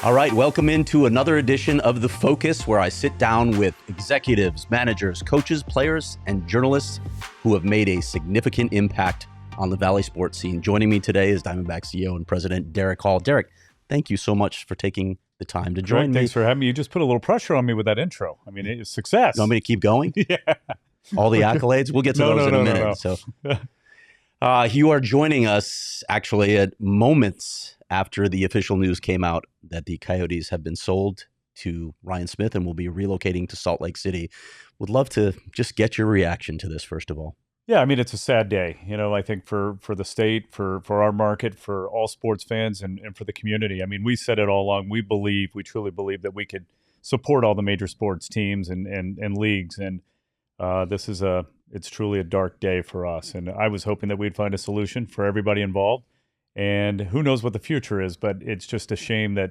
All right, welcome into another edition of The Focus, where I sit down with executives, managers, coaches, players, and journalists who have made a significant impact on the Valley sports scene. Joining me today is Diamondbacks CEO and President Derrick Hall. Derrick, thank you so much for taking the time to join me. Thanks for having me. You just put a little pressure on me with that intro. I mean, it's success. You want me to keep going? Yeah. All the accolades? We'll get to those in a minute. So, you are joining us actually at moments after the official news came out that the Coyotes have been sold to Ryan Smith and will be relocating to Salt Lake City. Would love to just get your reaction to this, first of all. Yeah, I mean, it's a sad day, I think for the state, for our market, for all sports fans, and for the community. I mean, we said it all along. We truly believe that we could support all the major sports teams and leagues. And it's truly a dark day for us. And I was hoping that we'd find a solution for everybody involved. And who knows what the future is, but it's just a shame that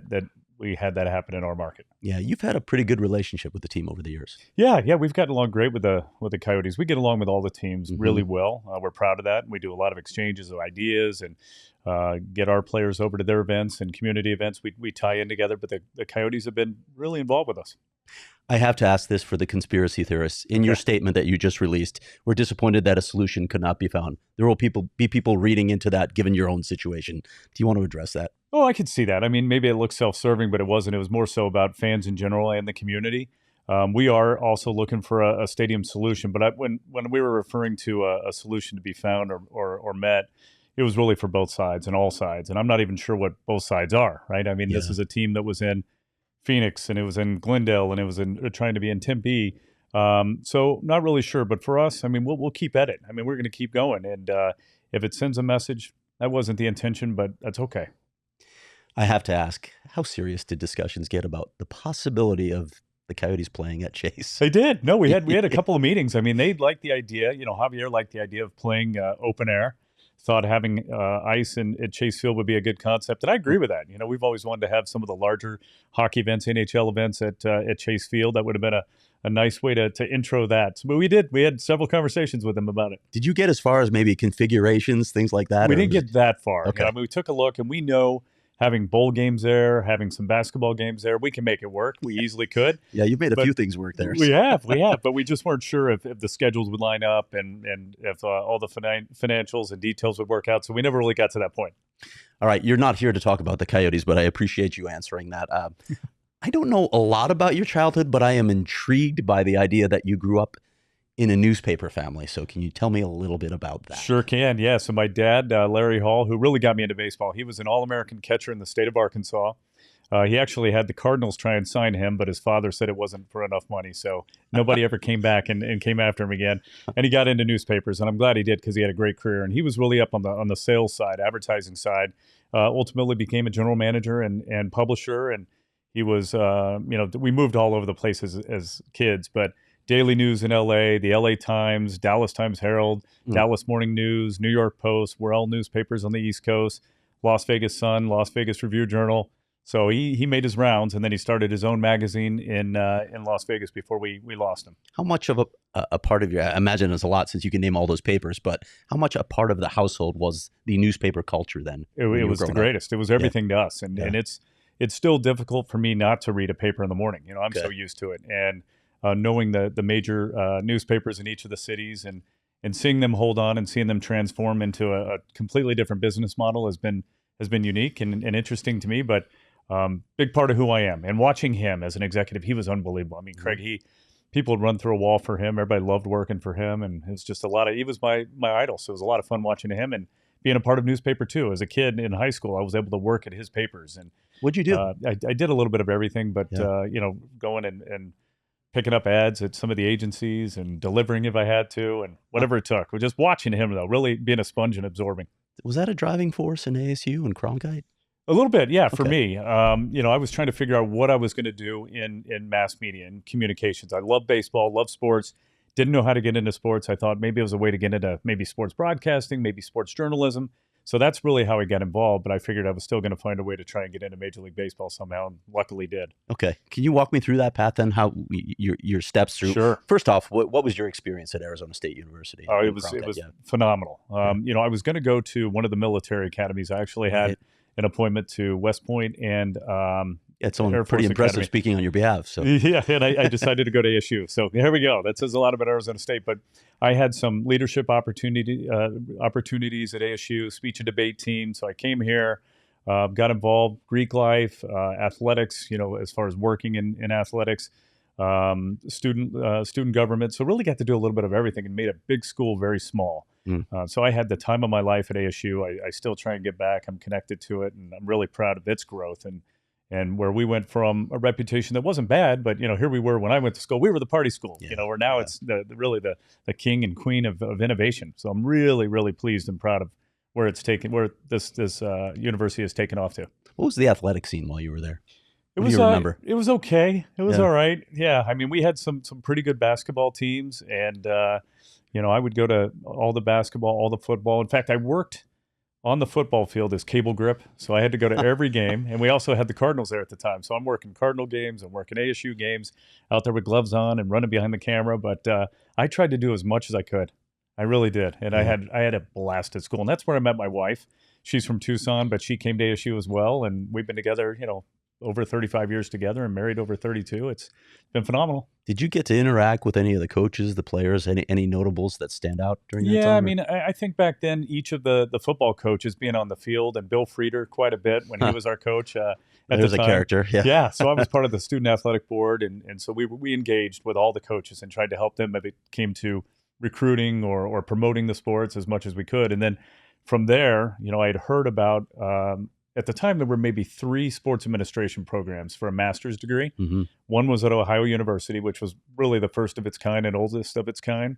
we had that happen in our market. Yeah, you've had a pretty good relationship with the team over the years. Yeah, we've gotten along great with the Coyotes. We get along with all the teams really well. We're proud of that. We do a lot of exchanges of ideas and get our players over to their events and community events. We tie in together, but the Coyotes have been really involved with us. I have to ask this for the conspiracy theorists. In your statement that you just released, we're disappointed that a solution could not be found. There will be people reading into that given your own situation. Do you want to address that? Oh, I could see that. I mean, maybe it looks self-serving, but it wasn't. It was more so about fans in general and the community. We are also looking for a stadium solution, but when we were referring to a solution to be found or met, it was really for both sides and all sides. And I'm not even sure what both sides are, right? I mean, This is a team that was in Phoenix, and it was in Glendale, and it was trying to be in Tempe. So not really sure, but for us, I mean, we'll keep at it. I mean, we're going to keep going. And if it sends a message, that wasn't the intention, but that's okay. I have to ask, how serious did discussions get about the possibility of the Coyotes playing at Chase? They did. No, we had a couple of meetings. I mean, they liked the idea. Javier liked the idea of playing open air. Thought having ice at Chase Field would be a good concept, and I agree with that. We've always wanted to have some of the larger hockey events, NHL events at Chase Field. That would have been a nice way to intro that. But we did. We had several conversations with them about it. Did you get as far as maybe configurations, things like that? We didn't get that far. Okay. We took a look, and we know having bowl games there, having some basketball games there, we can make it work. We easily could. Yeah, you've made a few things work there. We have, but we just weren't sure if the schedules would line up and if all the financials and details would work out. So we never really got to that point. All right, you're not here to talk about the Coyotes, but I appreciate you answering that. I don't know a lot about your childhood, but I am intrigued by the idea that you grew up in a newspaper family. So can you tell me a little bit about that? Sure can, yeah. So my dad, Larry Hall, who really got me into baseball, he was an All-American catcher in the state of Arkansas. He actually had the Cardinals try and sign him, but his father said it wasn't for enough money. So nobody ever came back and came after him again. And he got into newspapers, and I'm glad he did because he had a great career. And he was really up on the sales side, advertising side. Ultimately became a general manager and publisher. And he was, we moved all over the place as kids, but Daily News in LA, the LA Times, Dallas Times-Herald, Dallas Morning News, New York Post, were all newspapers on the East Coast, Las Vegas Sun, Las Vegas Review-Journal. So he made his rounds, and then he started his own magazine in Las Vegas before we lost him. How much of a part of your, I imagine it's a lot since you can name all those papers, but how much a part of the household was the newspaper culture then? It was the greatest. It was everything to us. And it's still difficult for me not to read a paper in the morning. I'm so used to it. And knowing the major newspapers in each of the cities and seeing them hold on and seeing them transform into a completely different business model has been unique and interesting to me. But big part of who I am. And watching him as an executive, he was unbelievable. I mean, Craig, people would run through a wall for him. Everybody loved working for him. And it was just he was my idol. So it was a lot of fun watching him and being a part of newspaper too. As a kid in high school, I was able to work at his papers. And what'd you do? I did a little bit of everything, but going and picking up ads at some of the agencies and delivering if I had to, and whatever it took. Just watching him, though, really being a sponge and absorbing. Was that a driving force in ASU and Cronkite? A little bit, yeah, for Okay. me. I was trying to figure out what I was going to do in mass media and communications. I love baseball, love sports. Didn't know how to get into sports. I thought maybe it was a way to get into maybe sports broadcasting, maybe sports journalism. So that's really how I got involved. But I figured I was still going to find a way to try and get into Major League Baseball somehow, and luckily did. Okay. Can you walk me through that path then? How your steps through? Sure. First off, what was your experience at Arizona State University? Oh, it was phenomenal. I was going to go to one of the military academies. I actually had an appointment to West Point and it's someone pretty impressive Academy. Speaking on your behalf. So yeah, and I decided to go to ASU. So here we go. That says a lot about Arizona State. But I had some leadership opportunities at ASU, speech and debate team. So I came here, got involved, Greek life, athletics. As far as working in athletics, student government. So really got to do a little bit of everything and made a big school very small. So I had the time of my life at ASU. I still try and get back. I'm connected to it, and I'm really proud of its growth and where we went from a reputation that wasn't bad, but here we were when I went to school. We were the party school. Where now it's really the king and queen of innovation. So I'm really, really pleased and proud of where it's taken, where this university has taken off to. What was the athletic scene while you were there? Do you remember? It was okay. It was all right. Yeah, I mean, we had some pretty good basketball teams, and I would go to all the basketball, all the football. In fact, I worked on the football field as cable grip, so I had to go to every game. And we also had the Cardinals there at the time, so I'm working Cardinal games, I'm working ASU games, out there with gloves on and running behind the camera. But I tried to do as much as I could. I really did, and I had a blast at school, and that's where I met my wife. She's from Tucson, but she came to ASU as well, and we've been together, over 35 years together and married over 32. It's been phenomenal. Did you get to interact with any of the coaches, the players, any notables that stand out during that time? Yeah, I mean, I think back then each of the football coaches being on the field, and Bill Frieder quite a bit when he was our coach at the time. There's a character, yeah. Yeah, so I was part of the student athletic board, and so we engaged with all the coaches and tried to help them if it came to recruiting or promoting the sports as much as we could. And then from there, I had heard about at the time, there were maybe 3 sports administration programs for a master's degree. Mm-hmm. One was at Ohio University, which was really the first of its kind and oldest of its kind.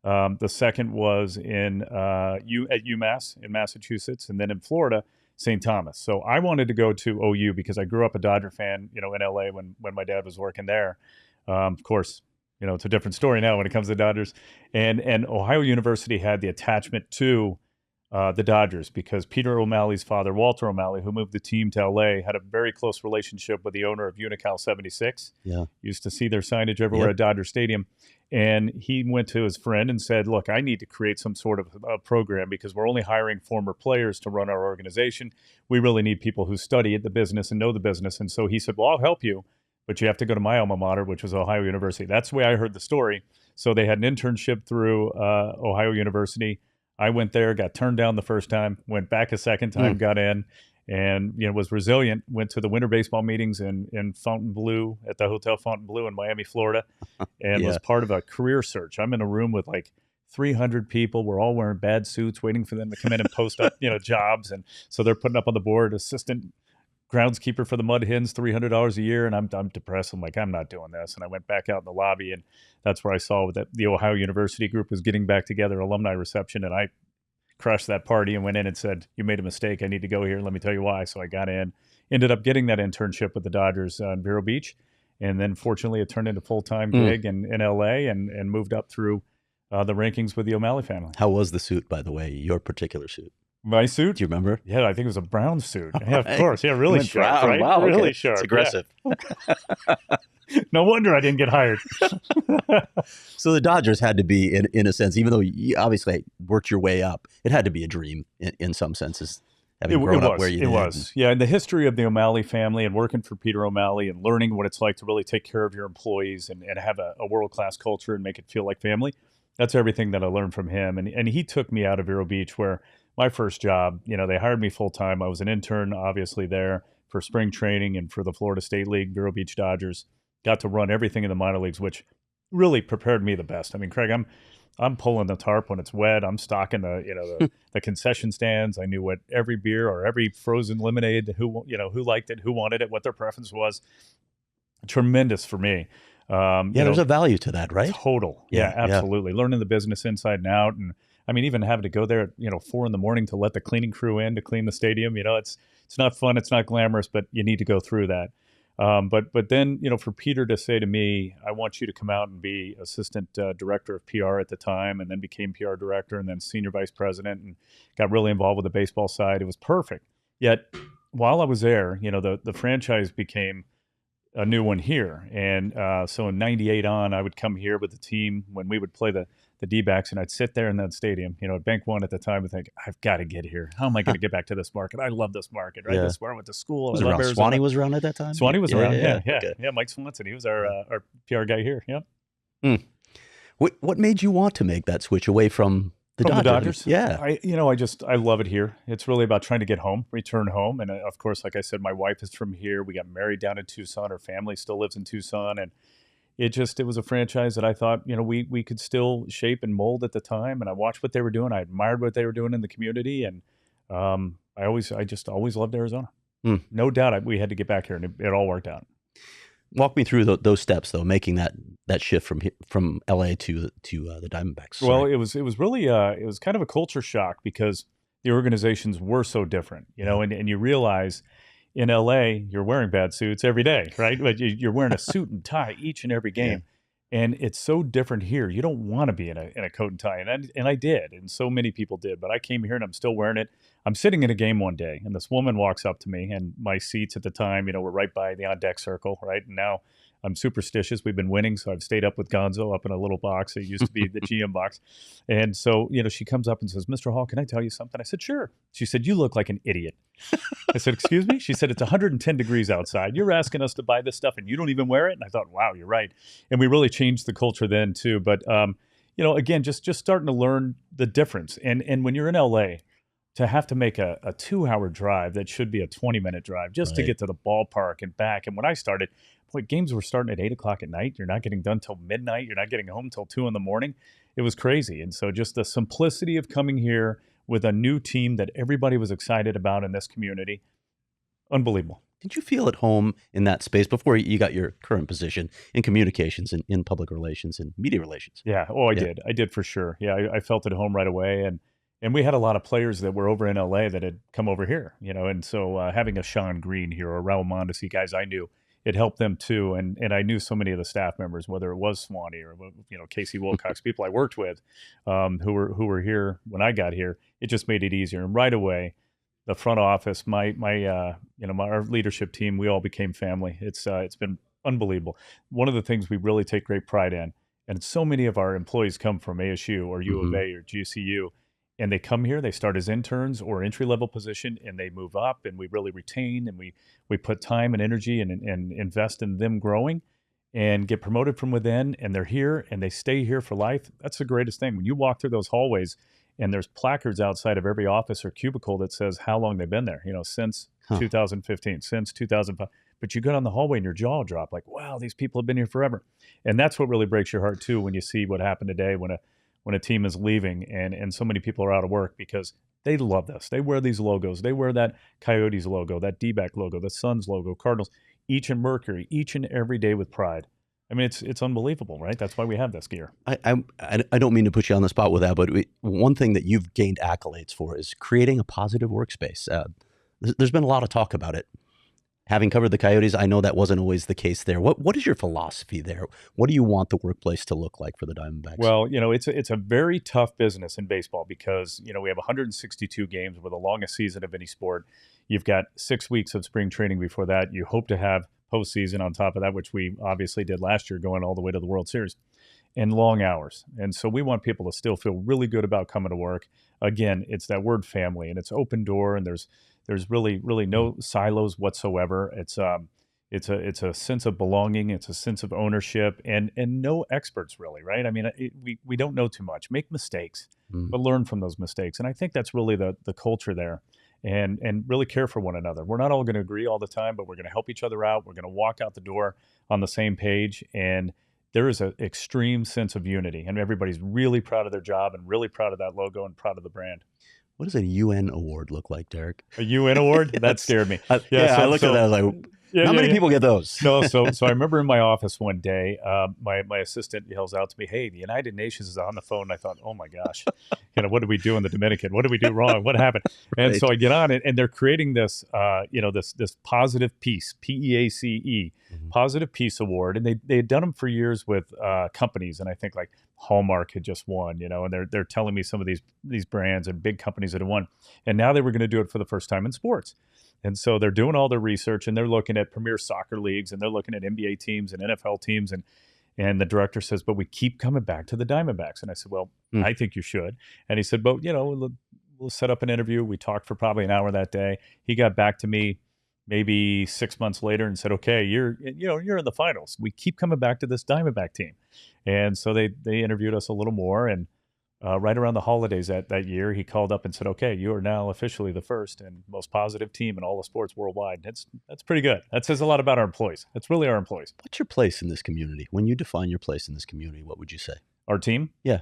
The second was at UMass in Massachusetts, and then in Florida, St. Thomas. So I wanted to go to OU because I grew up a Dodger fan, in LA when my dad was working there. Of course, it's a different story now when it comes to Dodgers. And Ohio University had the attachment to the Dodgers because Peter O'Malley's father, Walter O'Malley, who moved the team to LA, had a very close relationship with the owner of Unocal 76. Yeah. Used to see their signage everywhere at Dodger Stadium. And he went to his friend and said, look, I need to create some sort of a program because we're only hiring former players to run our organization. We really need people who study the business and know the business. And so he said, well, I'll help you, but you have to go to my alma mater, which was Ohio University. That's the way I heard the story. So they had an internship through Ohio University. I went there, got turned down the first time, went back a second time, got in, and was resilient. Went to the winter baseball meetings in Fontainebleau at the Hotel Fontainebleau in Miami, Florida, and was part of a career search. I'm in a room with like 300 people. We're all wearing bad suits, waiting for them to come in and post up, jobs, and so they're putting up on the board assistant groundskeeper for the Mud Hens, $300 a year, and I'm depressed. I'm like, I'm not doing this. And I went back out in the lobby, and that's where I saw that the Ohio University group was getting back together, alumni reception, and I crashed that party and went in and said, you made a mistake. I need to go here. Let me tell you why. So I got in, ended up getting that internship with the Dodgers in Vero Beach, and then fortunately it turned into a full-time gig in LA and moved up through the rankings with the O'Malley family. How was the suit, by the way, your particular suit? My suit? Do you remember? Yeah, I think it was a brown suit. Yeah, of course. Yeah, really sharp, right? Wow, really okay. sharp. It's aggressive. Yeah. No wonder I didn't get hired. So the Dodgers had to be, in a sense, even though you obviously worked your way up, it had to be a dream in some senses, having grown up where you did. It was. Yeah, and the history of the O'Malley family and working for Peter O'Malley and learning what it's like to really take care of your employees and have a world-class culture and make it feel like family, that's everything that I learned from him. And he took me out of Vero Beach where my first job, they hired me full-time. I was an intern, obviously, there for spring training and for the Florida State League, Vero Beach Dodgers. Got to run everything in the minor leagues, which really prepared me the best. I mean, Craig, I'm pulling the tarp when it's wet. I'm stocking the concession stands. I knew what every beer or every frozen lemonade, who liked it, who wanted it, what their preference was. Tremendous for me. There's a value to that, right? Total. Yeah, absolutely. Learning the business inside and out. And I mean, even having to go there at 4 a.m. to let the cleaning crew in to clean the stadium, it's not fun, it's not glamorous, but you need to go through that. But then, for Peter to say to me, I want you to come out and be assistant director of PR at the time, and then became PR director and then senior vice president, and got really involved with the baseball side. It was perfect. Yet while I was there, the franchise became a new one here. And so in 98 on, I would come here with the team when we would play the D-backs, and I'd sit there in that stadium, at Bank One at the time, and think, I've got to get here. How am I going to get back to this market? I love this market, right? This is where I went to school. Was around Swanee was around at that time? Swanee was around, yeah. Okay. Yeah, Mike Swanson. He was our PR guy here, yep. What made you want to make that switch away from the Dodgers? Yeah. I love it here. It's really about trying to get home, return home. And of course, like I said, my wife is from here. We got married down in Tucson. Her family still lives in Tucson. And it was a franchise that I thought, we could still shape and mold at the time. And I watched what they were doing. I admired what they were doing in the community. And I just always loved Arizona. No doubt we had to get back here, and it all worked out. Walk me through those steps, though, making that shift from LA to the Diamondbacks. Sorry. Well, it was really it was kind of a culture shock because the organizations were so different, and you realize in LA you're wearing bad suits every day, right? But you're wearing a suit and tie each and every game. And it's so different here. You don't want to be in a coat and tie, and I did, and so many people did. But I came here and I'm still wearing it. I'm sitting in a game one day, and this woman walks up to me, and my seats at the time, were right by the on-deck circle, right? And now I'm superstitious. We've been winning, so I've stayed up with Gonzo up in a little box. It used to be the GM box. And so, she comes up and says, Mr. Hall, can I tell you something? I said, sure. She said, you look like an idiot. I said, excuse me? She said, it's 110 degrees outside. You're asking us to buy this stuff, and you don't even wear it? And I thought, wow, you're right. And we really changed the culture then, too. But, again, just starting to learn the difference. And when you're in L.A., to have to make a 2-hour drive that should be a 20-minute drive just to get to the ballpark and back. And when I started, games were starting at 8 o'clock at night. You're not getting done till midnight. You're not getting home till 2 in the morning. It was crazy. And so just the simplicity of coming here with a new team that everybody was excited about in this community, unbelievable. Did you feel at home in that space before you got your current position in communications and in public relations and media relations? Yeah. Oh, I did. I did for sure. Yeah, I felt at home right away. And we had a lot of players that were over in LA that had come over here, and so having a Sean Green here or Raul Mondesi, guys I knew, it helped them too. And I knew so many of the staff members, whether it was Swanee or, Casey Wilcox, people I worked with who were here when I got here. It just made it easier. And right away, the front office, our leadership team, we all became family. It's been unbelievable. One of the things we really take great pride in, and so many of our employees come from ASU or U of A or GCU, and they come here, they start as interns or entry-level position, and they move up, and we really retain, and we put time and energy and invest in them growing and get promoted from within, and they're here, and they stay here for life. That's the greatest thing. When you walk through those hallways, and there's placards outside of every office or cubicle that says how long they've been there, since 2015, since 2005. But you go down the hallway and your jaw drop like, wow, these people have been here forever. And that's what really breaks your heart, too, when you see what happened today when a team is leaving and so many people are out of work because they love this. They wear these logos. They wear that Coyotes logo, that D-back logo, the Suns logo, Cardinals, each and Mercury, each and every day with pride. I mean, it's unbelievable, right? That's why we have this gear. I don't mean to put you on the spot with that, but one thing that you've gained accolades for is creating a positive workspace. There's been a lot of talk about it. Having covered the Coyotes, I know that wasn't always the case there. What is your philosophy there? What do you want the workplace to look like for the Diamondbacks? Well, it's a very tough business in baseball because, we have 162 games. We're the longest season of any sport. You've got 6 weeks of spring training before that. You hope to have postseason on top of that, which we obviously did last year, going all the way to the World Series, and long hours. And so we want people to still feel really good about coming to work. Again, it's that word family, and it's open door, and there's really no silos whatsoever. It's a sense of belonging. It's a sense of ownership, and no experts really, right? I mean, we don't know too much. Make mistakes, but learn from those mistakes. And I think that's really the culture there, and really care for one another. We're not all going to agree all the time, but we're going to help each other out. We're going to walk out the door on the same page, and there is an extreme sense of unity, and everybody's really proud of their job and really proud of that logo and proud of the brand. What does a UN award look like, Derrick? A UN award? That scared me. I looked at that. I was like, Not many people get those. No, so I remember in my office one day, my assistant yells out to me, "Hey, the United Nations is on the phone." And I thought, "Oh my gosh, what did we do in the Dominican? What did we do wrong? What happened?" And so I get on it, and they're creating this, this positive peace, PEACE, positive peace award, and they had done them for years with companies, and I think like Hallmark had just won, and they're telling me some of these brands and big companies that have won, and now they were going to do it for the first time in sports. And so they're doing all their research, and they're looking at premier soccer leagues, and they're looking at NBA teams and NFL teams. And the director says, "But we keep coming back to the Diamondbacks." And I said, "Well, I think you should." And he said, "But, we'll set up an interview." We talked for probably an hour that day. He got back to me maybe 6 months later and said, "Okay, you're in the finals. We keep coming back to this Diamondback team." And so they interviewed us a little more, and right around the holidays that year, he called up and said, "Okay, you are now officially the first and most positive team in all of sports worldwide." That's pretty good. That says a lot about our employees. That's really our employees. What's your place in this community? When you define your place in this community, what would you say? Our team? Yeah.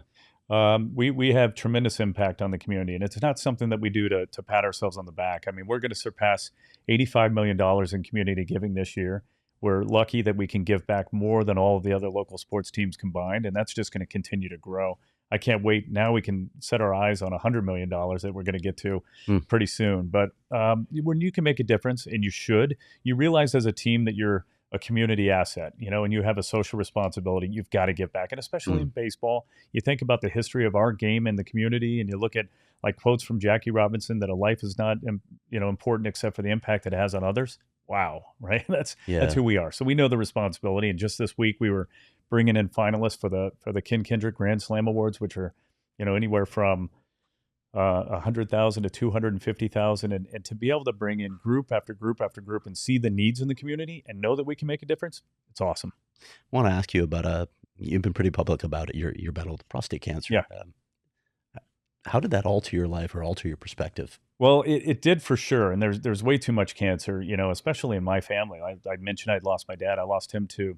We have tremendous impact on the community, and it's not something that we do to pat ourselves on the back. I mean, we're going to surpass $85 million in community giving this year. We're lucky that we can give back more than all of the other local sports teams combined, and that's just going to continue to grow. I can't wait. Now we can set our eyes on $100 million that we're going to get to pretty soon. But when you can make a difference, and you realize as a team that you're a community asset, and you have a social responsibility, you've got to give back. And especially in baseball, you think about the history of our game in the community, and you look at like quotes from Jackie Robinson that a life is not, important except for the impact it has on others. Wow. Right. That's who we are. So we know the responsibility. And just this week we were bringing in finalists for the Ken Kendrick Grand Slam Awards, which are, anywhere from 100,000 to 250,000, and to be able to bring in group after group after group and see the needs in the community and know that we can make a difference. It's awesome. I want to ask you about you've been pretty public about it, your battle with prostate cancer. Yeah. How did that alter your life or alter your perspective? Well, it did for sure. And there's way too much cancer, especially in my family. I mentioned I'd lost my dad. I lost him to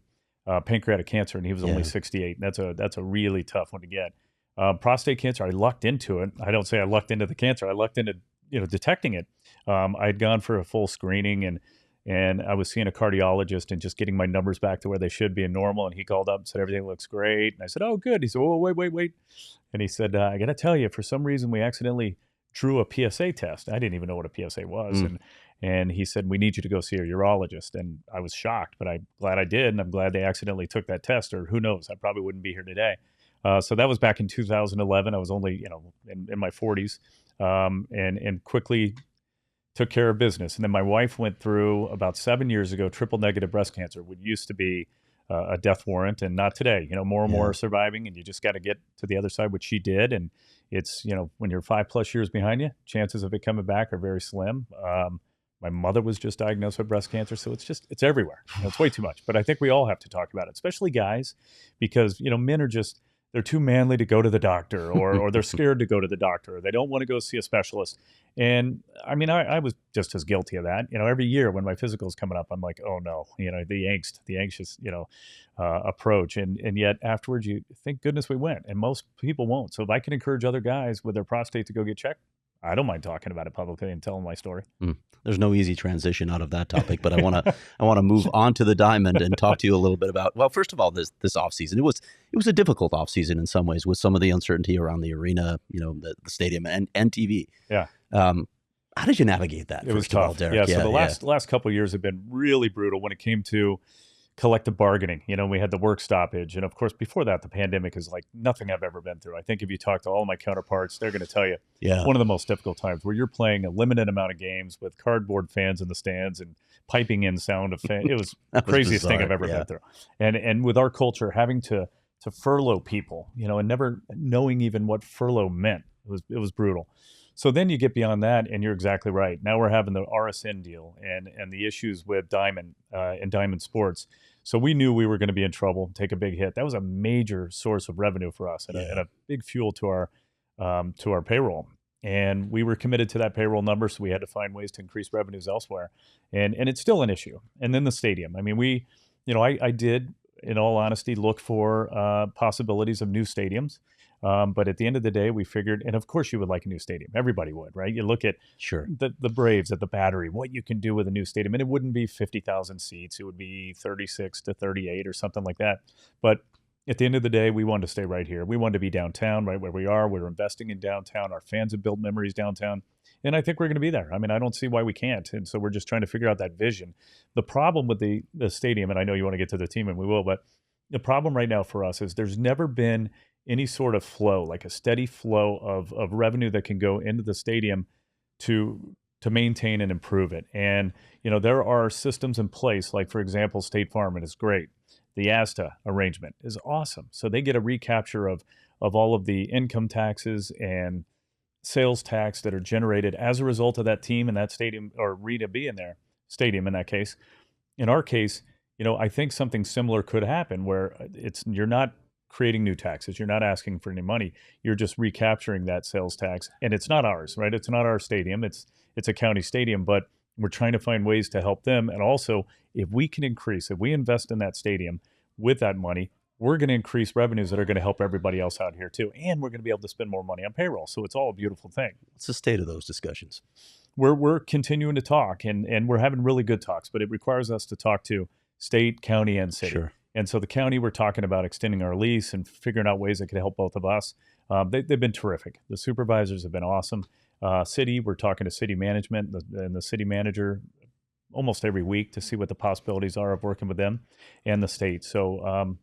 pancreatic cancer, and he was only 68. And that's a really tough one to get. Prostate cancer, I lucked into it. I don't say I lucked into the cancer. I lucked into detecting it. I'd gone for a full screening, and I was seeing a cardiologist and just getting my numbers back to where they should be and normal. And he called up and said, "Everything looks great." And I said, "Oh, good." He said, "Oh, wait. And he said, "I got to tell you, for some reason, we accidentally drew a PSA test." I didn't even know what a PSA was. And he said, "We need you to go see a urologist." And I was shocked, but I'm glad I did. And I'm glad they accidentally took that test, or who knows, I probably wouldn't be here today. So that was back in 2011. I was only, in my 40s, and quickly took care of business. And then my wife went through about 7 years ago, triple negative breast cancer, which used to be a death warrant, and not today. More and more are surviving, and you just got to get to the other side, which she did. And it's, when you're 5+ years behind you, chances of it coming back are very slim. My mother was just diagnosed with breast cancer, so it's everywhere. It's way too much. But I think we all have to talk about it, especially guys, because men are they're too manly to go to the doctor, or they're scared to go to the doctor, or they don't want to go see a specialist. And I mean, I was just as guilty of that. Every year when my physical is coming up, I'm like, oh no, the anxious, approach. And yet afterwards, you thank goodness we went, and most people won't. So if I can encourage other guys with their prostate to go get checked, I don't mind talking about it publicly and telling my story. There's no easy transition out of that topic, but I want to move on to the Diamond and talk to you a little bit about, well, first of all, this offseason. It was a difficult offseason in some ways, with some of the uncertainty around the arena, the stadium and TV. Yeah. How did you navigate that? It was tough. Derrick? So the last couple of years have been really brutal when it came to collective bargaining. We had the work stoppage. And of course, before that, the pandemic is like nothing I've ever been through. I think if you talk to all my counterparts, they're going to tell you one of the most difficult times, where you're playing a limited amount of games with cardboard fans in the stands and piping in sound of fans. It was the craziest thing I've ever been through. And with our culture, having to furlough people, and never knowing even what furlough meant, it was brutal. So then you get beyond that, and you're exactly right. Now we're having the RSN deal and the issues with Diamond and Diamond Sports. So we knew we were going to be in trouble, take a big hit. That was a major source of revenue for us, and a big fuel to our payroll. And we were committed to that payroll number, so we had to find ways to increase revenues elsewhere. And it's still an issue. And then the stadium. I mean, I did, in all honesty, look for possibilities of new stadiums. But at the end of the day, we figured, and of course you would like a new stadium. Everybody would, right? You look at the Braves at the Battery, what you can do with a new stadium. And it wouldn't be 50,000 seats. It would be 36 to 38 or something like that. But at the end of the day, we wanted to stay right here. We wanted to be downtown, right where we are. We're investing in downtown. Our fans have built memories downtown. And I think we're going to be there. I mean, I don't see why we can't. And so we're just trying to figure out that vision. The problem with the stadium, and I know you want to get to the team, and we will, but the problem right now for us is there's never been any sort of flow, like a steady flow of revenue that can go into the stadium to maintain and improve it. And, there are systems in place, like, for example, State Farm, and it's great. The ASTA arrangement is awesome. So they get a recapture of all of the income taxes and sales tax that are generated as a result of that team and that stadium, or arena being there, stadium in that case. In our case, I think something similar could happen where you're not creating new taxes. You're not asking for any money. You're just recapturing that sales tax. And it's not ours, right? It's not our stadium. It's a county stadium, but we're trying to find ways to help them. And also, if we invest in that stadium with that money, we're going to increase revenues that are going to help everybody else out here too. And we're going to be able to spend more money on payroll. So it's all a beautiful thing. What's the state of those discussions? We're continuing to talk, and we're having really good talks, but it requires us to talk to state, county, and city. Sure. And so the county, we're talking about extending our lease and figuring out ways that could help both of us. They've been terrific. The supervisors have been awesome. City, we're talking to city management and the city manager almost every week to see what the possibilities are of working with them, and the state. So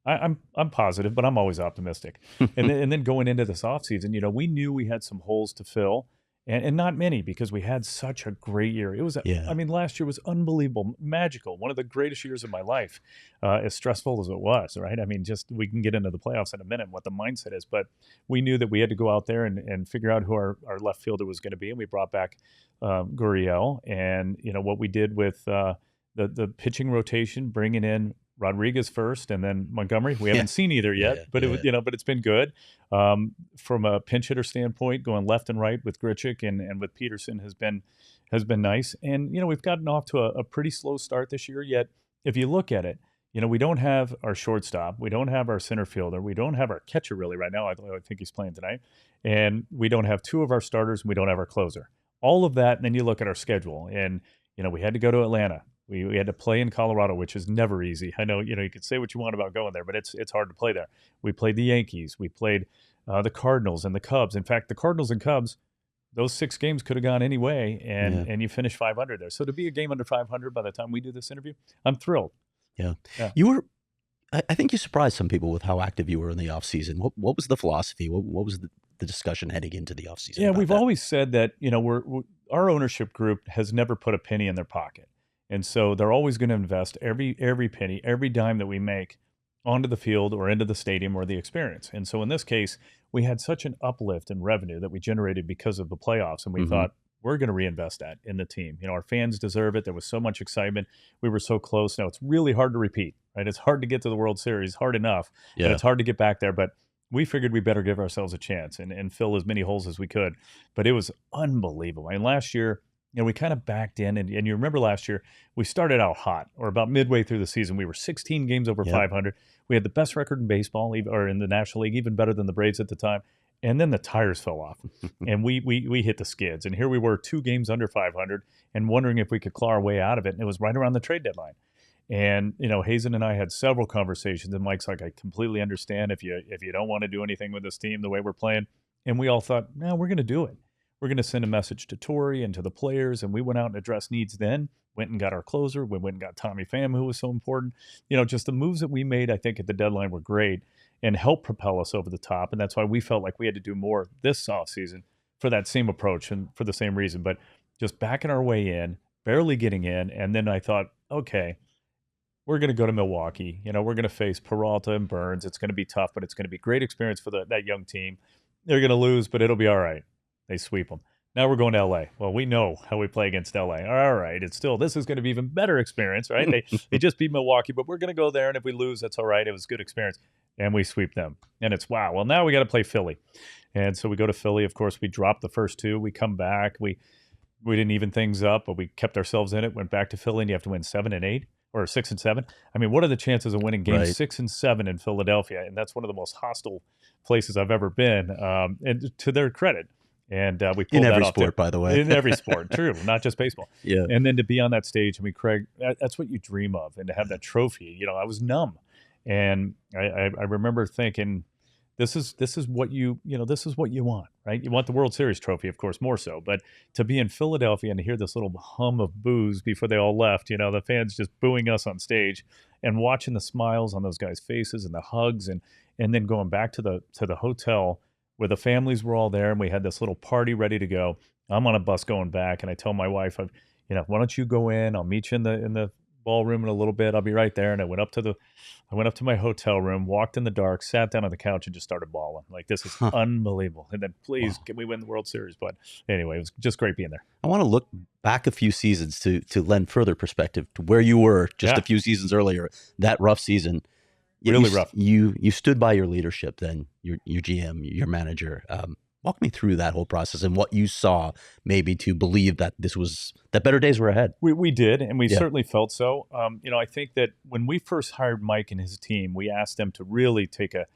I'm positive, but I'm always optimistic. and then going into this offseason, we knew we had some holes to fill. And not many, because we had such a great year. It was, last year was unbelievable, magical, one of the greatest years of my life, as stressful as it was, right? I mean, we can get into the playoffs in a minute, what the mindset is, but we knew that we had to go out there and figure out who our left fielder was going to be, and we brought back Gurriel, and, what we did with the pitching rotation, bringing in Rodriguez first, and then Montgomery. We haven't seen either yet, but but it's been good. From a pinch hitter standpoint, going left and right with Grichuk and with Peterson has been nice. And we've gotten off to a pretty slow start this year. Yet, if you look at it, we don't have our shortstop, we don't have our center fielder, we don't have our catcher really right now. I think he's playing tonight, and we don't have two of our starters, and we don't have our closer. All of that, and then you look at our schedule, and we had to go to Atlanta. We had to play in Colorado, which is never easy. I know, you could say what you want about going there, but it's hard to play there. We played the Yankees. We played the Cardinals and the Cubs. In fact, the Cardinals and Cubs, those 6 games could have gone any way, and you finished 500 there. So to be a game under 500 by the time we do this interview, I'm thrilled. Yeah. You were, I think you surprised some people with how active you were in the offseason. What was the philosophy? What was the discussion heading into the offseason? Yeah, we've always said that, our ownership group has never put a penny in their pocket. And so they're always going to invest every penny, every dime that we make onto the field or into the stadium or the experience. And so in this case, we had such an uplift in revenue that we generated because of the playoffs. And we thought, we're going to reinvest that in the team. Our fans deserve it. There was so much excitement. We were so close. Now, it's really hard to repeat, right? It's hard to get to the World Series, hard enough, but it's hard to get back there. But we figured we better give ourselves a chance and fill as many holes as we could. But it was unbelievable. And last year, we kind of backed in, and you remember last year, we started out hot, or about midway through the season. We were 16 games over 500. We had the best record in baseball, or in the National League, even better than the Braves at the time. And then the tires fell off, and we hit the skids. And here we were 2 games under 500 and wondering if we could claw our way out of it. And it was right around the trade deadline. And, Hazen and I had several conversations, and Mike's like, I completely understand if you don't want to do anything with this team the way we're playing. And we all thought, no, we're going to do it. We're going to send a message to Torrey and to the players, and we went out and addressed needs then, went and got our closer. We went and got Tommy Pham, who was so important. Just the moves that we made, I think, at the deadline were great and helped propel us over the top. And that's why we felt like we had to do more this offseason for that same approach and for the same reason. But just backing our way in, barely getting in, and then I thought, okay, we're going to go to Milwaukee. We're going to face Peralta and Burns. It's going to be tough, but it's going to be great experience for that young team. They're going to lose, but it'll be all right. They sweep them. Now we're going to L.A. Well, we know how we play against L.A. All right. This is going to be even better experience, right? They just beat Milwaukee, but we're going to go there, and if we lose, that's all right. It was a good experience. And we sweep them. And it's, wow. Well, now we got to play Philly. And so we go to Philly. Of course, we dropped the first 2. We come back. We didn't even things up, but we kept ourselves in it, went back to Philly, and you have to win 7 and 8. Or 6 and 7. I mean, what are the chances of winning games 6 and 7 in Philadelphia? And that's one of the most hostile places I've ever been, and to their credit. And we pulled in every that off sport, by the way. in every sport, true, not just baseball. Yeah. And then to be on that stage, I mean, Craig, that's what you dream of, and to have that trophy. I was numb, and I remember thinking, this is what this is what you want, right? You want the World Series trophy, of course, more so. But to be in Philadelphia and to hear this little hum of boos before they all left, the fans just booing us on stage, and watching the smiles on those guys' faces and the hugs, and then going back to the hotel where the families were all there, and we had this little party ready to go. I'm on a bus going back, and I tell my wife, why don't you go in? I'll meet you in the ballroom in a little bit. I'll be right there. And I went up to my hotel room, walked in the dark, sat down on the couch, and just started bawling. Like, this is unbelievable. And then, please, can we win the World Series? But anyway, it was just great being there. I want to look back a few seasons to lend further perspective to where you were just a few seasons earlier. That rough season. Really rough. You stood by your leadership then, your GM, your manager. Walk me through that whole process and what you saw maybe to believe that that better days were ahead. We did, and we certainly felt so. I think that when we first hired Mike and his team, we asked them to really take a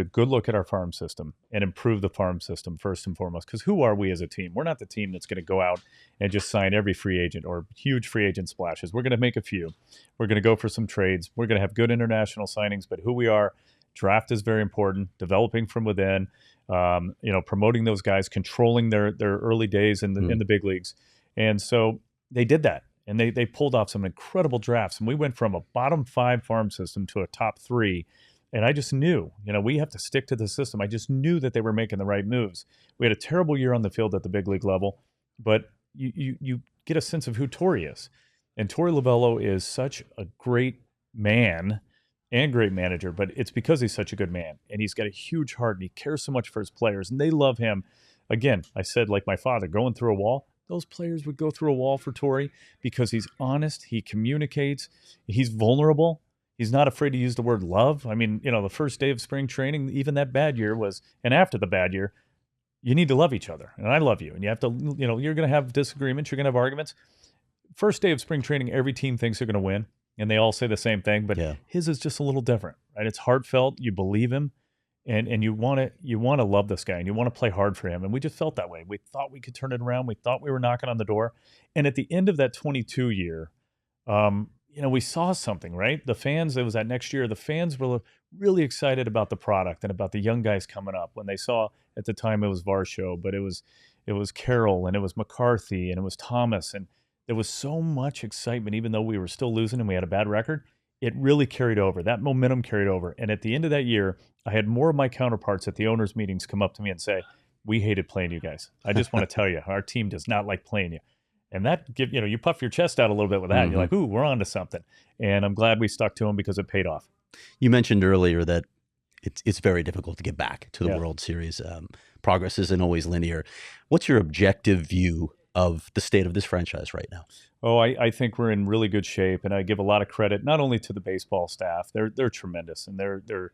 good look at our farm system and improve the farm system first and foremost. Because who are we as a team? We're not the team that's going to go out and just sign every free agent or huge free agent splashes. We're going to make a few. We're going to go for some trades. We're going to have good international signings. But who we are, draft is very important. Developing from within. Promoting those guys, controlling their early days in the big leagues. And so they did that, and they pulled off some incredible drafts. And we went from a bottom 5 farm system to a top 3. And I just knew, we have to stick to the system. I just knew that they were making the right moves. We had a terrible year on the field at the big league level, but you get a sense of who Torey is. And Torey Lovello is such a great man and great manager, but it's because he's such a good man, and he's got a huge heart, and he cares so much for his players, and they love him. Again, I said, like my father, going through a wall, those players would go through a wall for Torey because he's honest, he communicates, he's vulnerable. He's not afraid to use the word love. I mean, the first day of spring training, even that bad year and after the bad year, you need to love each other, and I love you, and you have to, you're going to have disagreements, you're going to have arguments. First day of spring training, every team thinks they're going to win. And they all say the same thing, but his is just a little different, right? It's heartfelt. You believe him, and you want to love this guy, and you want to play hard for him. And we just felt that way. We thought we could turn it around. We thought we were knocking on the door. And at the end of that 22 year, we saw something, right? The fans, it was that next year, the fans were really excited about the product and about the young guys coming up. When they saw, at the time it was Varsho, but it was Carroll, and it was McCarthy, and it was Thomas, and there was so much excitement, even though we were still losing and we had a bad record. It really carried over. That momentum carried over. And at the end of that year, I had more of my counterparts at the owners' meetings come up to me and say, we hated playing you guys. I just want to tell you, our team does not like playing you. And that, you puff your chest out a little bit with that. Mm-hmm. You're like, ooh, we're on to something. And I'm glad we stuck to them because it paid off. You mentioned earlier that it's very difficult to get back to the World Series. Progress isn't always linear. What's your objective view of the state of this franchise right now? Oh, I think we're in really good shape, and I give a lot of credit not only to the baseball staff. They're tremendous, and they're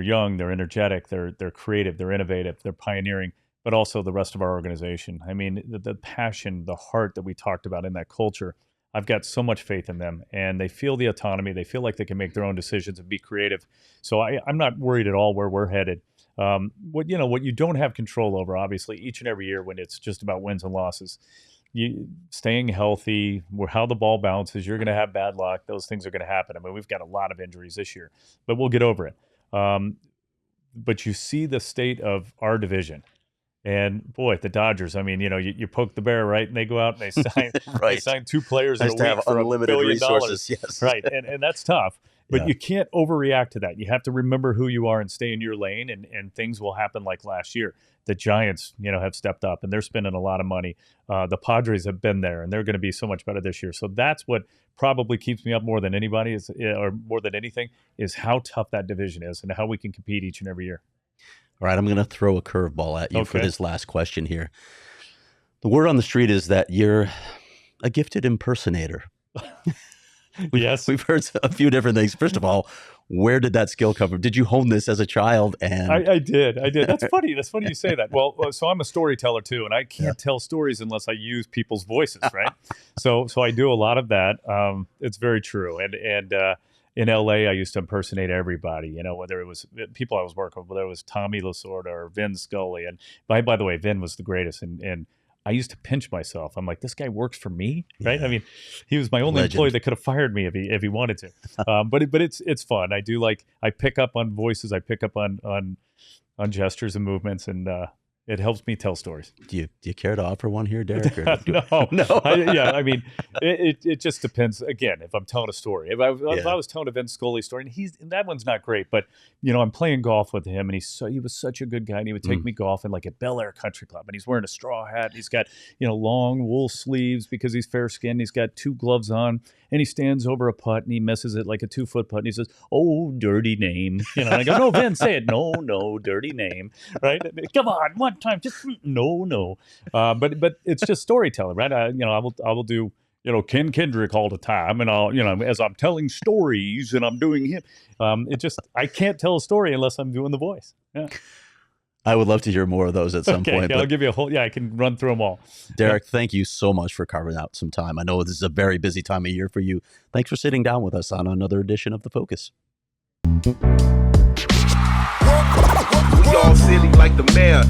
young, they're energetic, they're creative, they're innovative, they're pioneering, but also the rest of our organization. I mean, the passion, the heart that we talked about in that culture. I've got so much faith in them, and they feel the autonomy. They feel like they can make their own decisions and be creative. So I'm not worried at all where we're headed. What you don't have control over, obviously, each and every year when it's just about wins and losses, you staying healthy, how the ball bounces, you're going to have bad luck. Those things are going to happen. I mean, we've got a lot of injuries this year, but we'll get over it. But you see the state of our division. And boy, the Dodgers, I mean, you poke the bear, right? And they go out and they sign, they sign 2 players in a week for unlimited $1 billion. resources. Yes. Right. And that's tough. But you can't overreact to that. You have to remember who you are and stay in your lane, and things will happen like last year. The Giants, have stepped up, and they're spending a lot of money. The Padres have been there, and they're going to be so much better this year. So that's what probably keeps me up more than anybody, or more than anything, is how tough that division is and how we can compete each and every year. All right, I'm going to throw a curveball at you for this last question here. The word on the street is that you're a gifted impersonator. We've heard a few different things. First of all, where did that skill come from? Did you hone this as a child? And I did. That's funny. That's funny you say that. Well, so I'm a storyteller too, and I can't tell stories unless I use people's voices, right? So I do a lot of that. It's very true. And in LA, I used to impersonate everybody, whether it was people I was working with, whether it was Tommy Lasorda or Vin Scully. And by the way, Vin was the greatest. And I used to pinch myself. I'm like, this guy works for me, right? Yeah. I mean, he was my only employee that could have fired me if he wanted to. But it's fun. I do I pick up on voices. I pick up on gestures and movements, and it helps me tell stories. Do you care to offer one here, Derrick? No. I mean, it just depends. Again, if I'm telling a story, if I was telling a Vin Scully story, and that one's not great, but I'm playing golf with him, and he was such a good guy, and he would take me golfing like at Bel Air Country Club, and he's wearing a straw hat, and he's got long wool sleeves because he's fair skinned. He's got 2 gloves on, and he stands over a putt, and he misses it like a 2-foot putt, and he says, "Oh, dirty name," and I go, "No, Vin, say it." No, dirty name, right? Come on, one time, just no. But it's just storytelling, right? I will do Ken Kendrick all the time, and I'll as I'm telling stories and I'm doing him. I can't tell a story unless I'm doing the voice. Yeah. I would love to hear more of those at some point. I'll give you a whole. Yeah, I can run through them all. Derrick, thank you so much for carving out some time. I know this is a very busy time of year for you. Thanks for sitting down with us on another edition of The Focus. We all silly like the mayor.